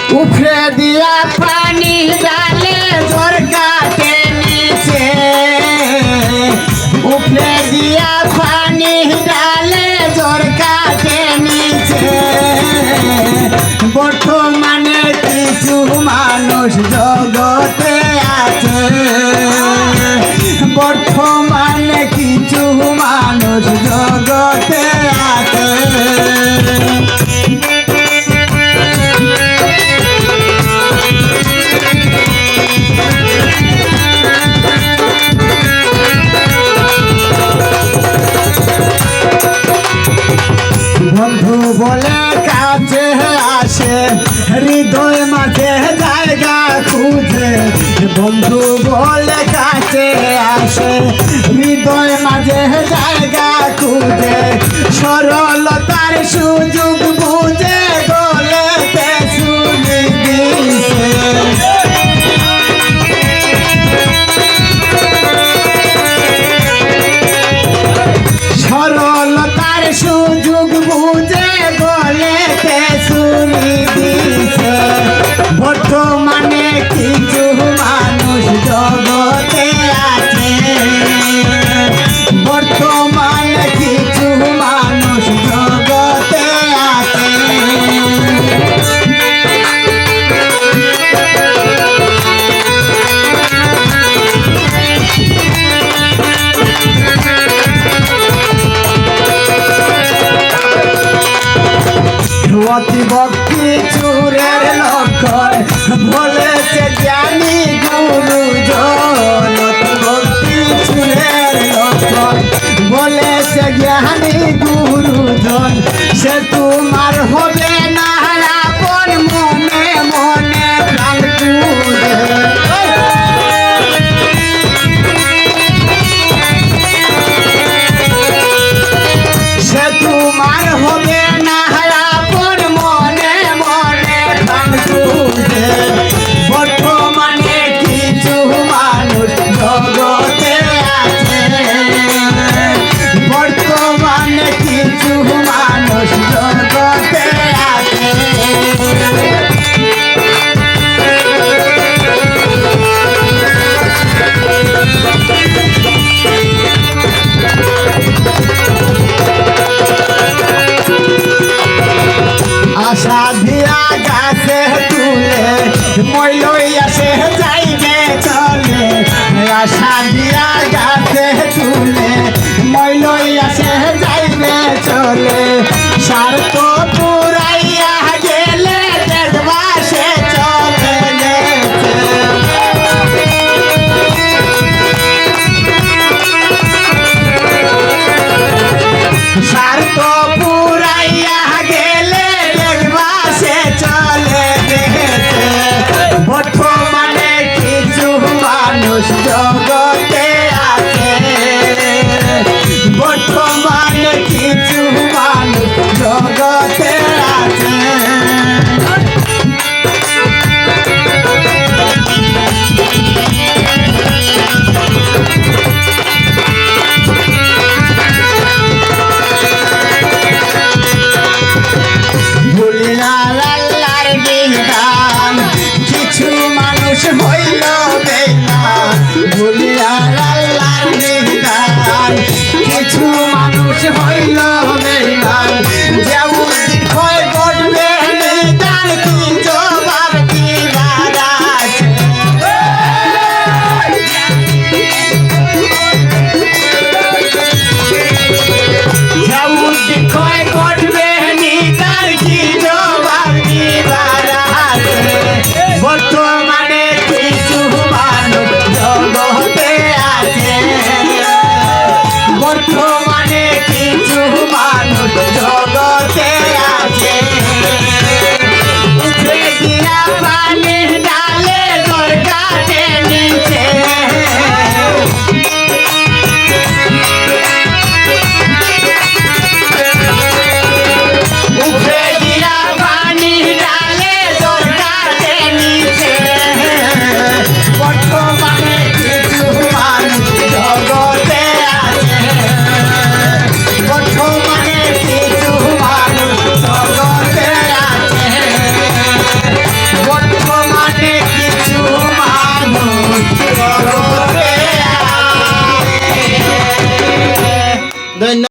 उफरे दिया पानी डाले जोर काटे नीचे उफरे दिया पानी डाले जोर काटे नीचे बर्तमाने किछु मानुष जगते आछे बर्तमाने किछु मानुष जगते आछे बंधु बोले काছে আসে হৃদয় মাঝে জায়গা খুঁজে বন্ধু বলে কাছে আসে হৃদয় মাঝে জায়গা খুঁজে সরলতার সুযোগ বুঝে গলেতে শুনি দিছে সরলতার সুযোগ বুঝে বলেতে শুনি দিছে বর্তমানে কিছু মানুষ জগতে আছে বর্তমানে কিছু মানুষ জগতে আছে অতি ভক্তি চুরের লক্ষণ বলেছে জ্ঞানী গুরুজন অতি ভক্তি চুরের লক্ষণ বলেছে জ্ঞানী গুরুজন সে তোমার হবে না আপন মনে মনে প্রাণ পুরে সে তোমার হবে না বর্তমানে কিছু মানুষ জগতে আছে বর্তমানে কিছু মানুষ জগতে আছে আশা দিয়া গাছে তুলে মই লইয়া সে যাইবে চলে আশা দিয়া গাছে তুলে মই লইয়া সে যাইবে চলে স্বার্থ পুরাইয়া গেলে দেখবা সে চলে স্বার্থ পুরাইয়া গেলে দেখবা সে চলে গেছে বর্তমানে কিছু মানুষ জগতে আছে বর্তমানে কিছু মানুষ জগতে আছে আল্লাহর বিধান কিছু মানুষ হইল বেঈমান বলিয়া আল্লাহর বিধান কিছু মানুষ হইল বেঈমান যেমন ক্ষয় ঘটবে তার কি জবাব দিবার আছে যেমন ক্ষয় ঘটবে তার কি বর্তমানে কিছু মানুষ জগতে আছে বর্তমানে কিছু মানুষ জগতে আছে উঠে দিয়া পানি ডালে জোর কাটে নিচে ধন্যবাদ।